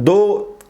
2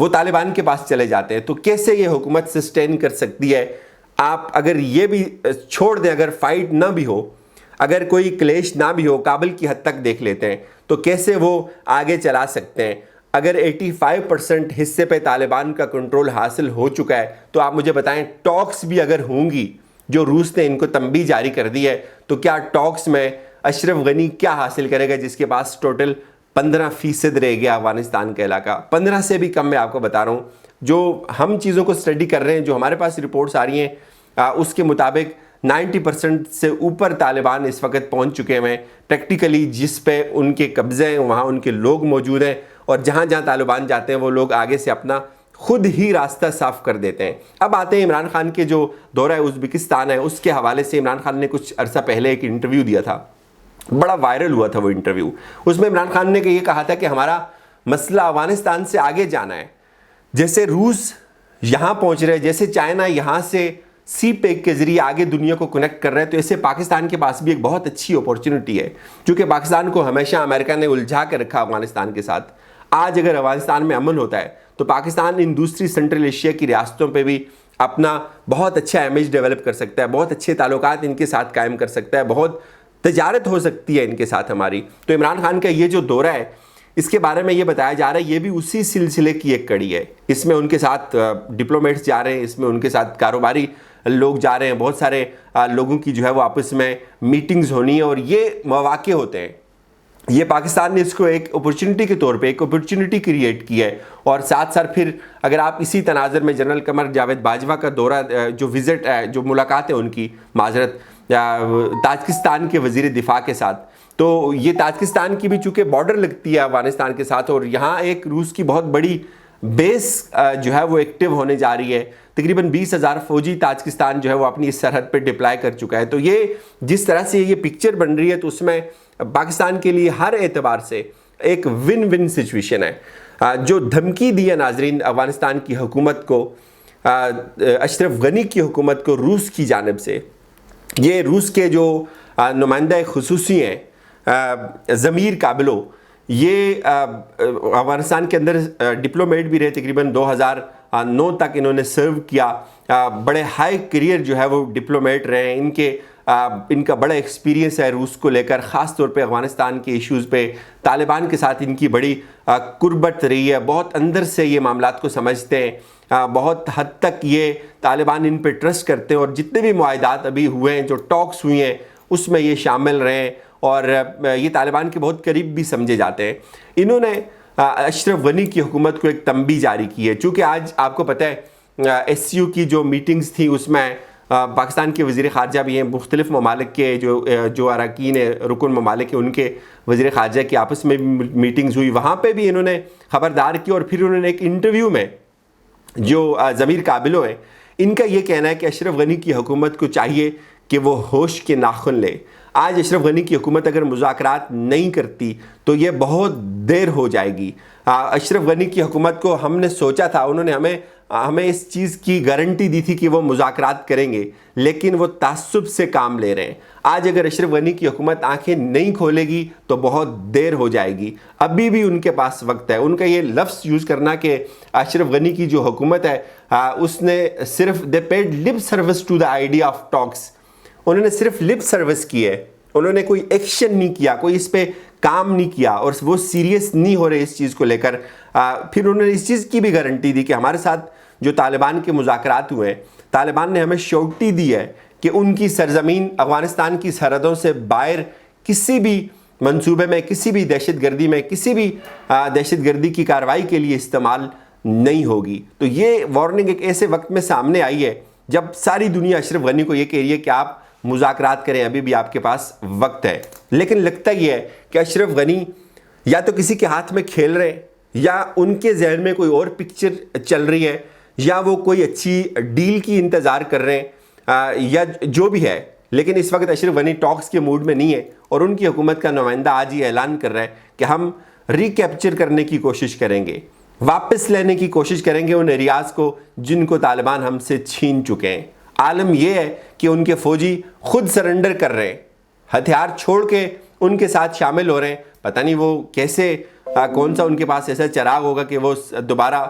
وہ طالبان کے پاس چلے جاتے ہیں. تو کیسے یہ حکومت سسٹین کر سکتی ہے؟ آپ اگر یہ بھی چھوڑ دیں، اگر فائٹ نہ بھی ہو، اگر کوئی کلیش نہ بھی ہو، کابل کی حد تک دیکھ لیتے ہیں، تو کیسے وہ آگے چلا سکتے ہیں؟ اگر 85% حصے پہ طالبان کا کنٹرول حاصل ہو چکا ہے تو آپ مجھے بتائیں، ٹاکس بھی اگر ہوں گی، جو روس نے ان کو تنبیہ جاری کر دی ہے، تو کیا ٹاکس میں اشرف غنی کیا حاصل کرے گا جس کے پاس ٹوٹل 15% رہ گیا افغانستان کا علاقہ؟ 15 سے بھی کم میں آپ کو بتا رہا ہوں. جو ہم چیزوں کو اسٹڈی کر رہے ہیں، جو ہمارے پاس رپورٹس آ رہی ہیں، اس کے مطابق 90% سے اوپر طالبان اس وقت پہنچ چکے ہیں پریکٹیکلی. جس پہ ان کے قبضے ہیں وہاں ان کے لوگ موجود ہیں، اور جہاں جہاں طالبان جاتے ہیں وہ لوگ آگے سے اپنا خود ہی راستہ صاف کر دیتے ہیں. اب آتے ہیں عمران خان کے جو دورہ ازبکستان ہے اس کے حوالے سے. عمران خان نے کچھ عرصہ پہلے ایک انٹرویو دیا تھا، بڑا وائرل ہوا تھا وہ انٹرویو. اس میں عمران خان نے یہ کہا تھا کہ ہمارا مسئلہ افغانستان سے آگے جانا ہے. جیسے روس یہاں پہنچ رہے، جیسے چائنا یہاں سے سی پیک کے ذریعے آگے دنیا کو کنیکٹ کر رہے ہیں، تو اسے پاکستان کے پاس بھی ایک بہت اچھی اپورچونٹی ہے. کیونکہ پاکستان کو ہمیشہ امریکہ نے الجھا کے رکھا افغانستان کے ساتھ. آج اگر افغانستان میں امن ہوتا ہے تو پاکستان ان دوسری سینٹرل ایشیا کی ریاستوں پہ بھی اپنا بہت اچھا امیج ڈیولپ کر سکتا ہے، بہت اچھے تعلقات ان کے ساتھ قائم کر سکتا ہے، بہت تجارت ہو سکتی ہے ان کے ساتھ ہماری. تو عمران خان کا یہ جو دورہ ہے اس کے بارے میں یہ بتایا جا رہا ہے، یہ بھی اسی سلسلے کی ایک کڑی ہے. اس میں ان کے ساتھ ڈپلومیٹس جا رہے ہیں، اس میں ان کے ساتھ کاروباری لوگ جا رہے ہیں، بہت سارے لوگوں کی جو ہے وہ آپس میں میٹنگز ہونی ہے، اور یہ مواقع ہوتے ہیں. یہ پاکستان نے اس کو ایک اپورچونٹی کے طور پہ ایک اپورچونٹی کریٹ کی ہے. اور ساتھ ساتھ پھر اگر آپ اسی تناظر میں جنرل قمر جاوید باجوہ کا دورہ، جو وزٹ ہے، جو ملاقات ہے ان کی، معذرت، تاجکستان کے وزیر دفاع کے ساتھ، تو یہ تاجکستان کی بھی چونکہ بارڈر لگتی ہے افغانستان کے ساتھ، اور یہاں ایک روس کی بہت بڑی بیس جو ہے وہ ایکٹیو ہونے جا رہی ہے. تقریباً 20,000 فوجی تاجکستان جو ہے وہ اپنی اس سرحد پہ ڈپلائی کر چکا ہے. تو یہ جس طرح سے یہ پکچر بن رہی ہے تو اس میں پاکستان کے لیے ہر اعتبار سے ایک ون ون سچویشن ہے. جو دھمکی دی ہے ناظرین افغانستان کی حکومت کو، اشرف غنی کی حکومت کو روس کی جانب سے، یہ روس کے جو نمائندہ خصوصی ہیں ضمیر کابلو، یہ افغانستان کے اندر ڈپلومیٹ بھی رہے، تقریباً 2009 تک انہوں نے سرو کیا. بڑے ہائی کیریئر جو ہے وہ ڈپلومیٹ رہے ہیں. ان کا بڑا ایکسپیرینس ہے روس کو لے کر، خاص طور پہ افغانستان کے ایشوز پہ. طالبان کے ساتھ ان کی بڑی قربت رہی ہے، بہت اندر سے یہ معاملات کو سمجھتے ہیں، بہت حد تک یہ طالبان ان پہ ٹرسٹ کرتے ہیں. اور جتنے بھی معاہدات ابھی ہوئے ہیں، جو ٹاکس ہوئی ہیں، اس میں یہ شامل رہے ہیں، اور یہ طالبان کے بہت قریب بھی سمجھے جاتے ہیں. انہوں نے اشرف غنی کی حکومت کو ایک تنبیہ جاری کی ہے. چونکہ آج آپ کو پتہ ہے ایس سی یو کی جو میٹنگز تھی اس میں پاکستان کے وزیر خارجہ بھی ہیں، مختلف ممالک کے جو اراکین رکن ممالک ہیں ان کے وزیر خارجہ کی آپس میں میٹنگز ہوئی. وہاں پہ بھی انہوں نے خبردار کی، اور پھر انہوں نے ایک انٹرویو میں جو ضمیر کابلو ہیں، ان کا یہ کہنا ہے کہ اشرف غنی کی حکومت کو چاہیے کہ وہ ہوش کے ناخن لے. آج اشرف غنی کی حکومت اگر مذاکرات نہیں کرتی تو یہ بہت دیر ہو جائے گی. اشرف غنی کی حکومت کو ہم نے سوچا تھا، انہوں نے ہمیں اس چیز کی گارنٹی دی تھی کہ وہ مذاکرات کریں گے، لیکن وہ تعصب سے کام لے رہے ہیں. آج اگر اشرف غنی کی حکومت آنکھیں نہیں کھولے گی تو بہت دیر ہو جائے گی. ابھی بھی ان کے پاس وقت ہے. ان کا یہ لفظ یوز کرنا کہ اشرف غنی کی جو حکومت ہے اس نے صرف they paid lip service to the idea of talks, انہوں نے صرف لپ سروس کی ہے، انہوں نے کوئی ایکشن نہیں کیا، کوئی اس پہ کام نہیں کیا، اور وہ سیریس نہیں ہو رہے اس چیز کو لے کر. پھر انہوں نے اس چیز کی بھی گارنٹی دی کہ ہمارے ساتھ جو طالبان کے مذاکرات ہوئے ہیں، طالبان نے ہمیں شورٹی دی ہے کہ ان کی سرزمین افغانستان کی سرحدوں سے باہر کسی بھی منصوبے میں، کسی بھی دہشت گردی میں، کسی بھی دہشت گردی کی کارروائی کے لیے استعمال نہیں ہوگی. تو یہ وارننگ ایک ایسے وقت میں سامنے آئی ہے جب ساری دنیا اشرف غنی کو یہ کہہ رہی ہے کہ آپ مذاکرات کریں، ابھی بھی آپ کے پاس وقت ہے. لیکن لگتا یہ ہے کہ اشرف غنی یا تو کسی کے ہاتھ میں کھیل رہے ہیں، یا ان کے ذہن میں کوئی اور پکچر چل رہی ہے، یا وہ کوئی اچھی ڈیل کی انتظار کر رہے ہیں، یا جو بھی ہے. لیکن اس وقت اشرف غنی ٹاکس کے موڈ میں نہیں ہے، اور ان کی حکومت کا نمائندہ آج یہ اعلان کر رہا ہے کہ ہم ریکیپچر کرنے کی کوشش کریں گے، واپس لینے کی کوشش کریں گے ان ایریاز کو جن کو طالبان ہم سے چھین چکے ہیں. عالم یہ ہے کہ ان کے فوجی خود سرنڈر کر رہے ہیں، ہتھیار چھوڑ کے ان کے ساتھ شامل ہو رہے ہیں. پتہ نہیں وہ کیسے، کون سا ان کے پاس ایسا چراغ ہوگا کہ وہ دوبارہ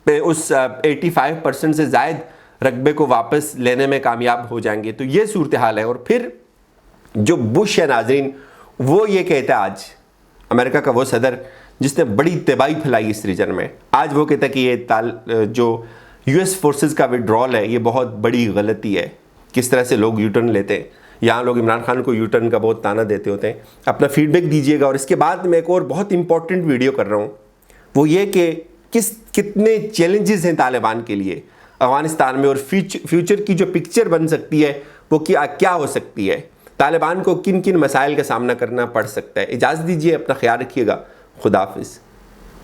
اس 85% سے زائد رقبے کو واپس لینے میں کامیاب ہو جائیں گے. تو یہ صورتحال ہے. اور پھر جو بش ہے ناظرین، وہ یہ کہتا ہے، آج امریکہ کا وہ صدر جس نے بڑی تباہی پھیلائی اس ریجن میں، آج وہ کہتا ہے کہ یہ جو یو ایس فورسز کا وڈرول ہے یہ بہت بڑی غلطی ہے. کس طرح سے لوگ یو ٹرن لیتے ہیں. یہاں لوگ عمران خان کو یو ٹرن کا بہت تانا دیتے ہوتے ہیں. اپنا فیڈ بیک دیجیے گا. اور اس کے بعد میں ایک اور بہت امپورٹنٹ ویڈیو کر رہا ہوں، وہ یہ کہ کتنے چیلنجز ہیں طالبان کے لیے افغانستان میں، اور فیوچر کی جو پکچر بن سکتی ہے وہ کیا ہو سکتی ہے، طالبان کو کن کن مسائل کا سامنا کرنا پڑ سکتا ہے. اجازت دیجیے، اپنا خیال رکھیے گا. خدا حافظ.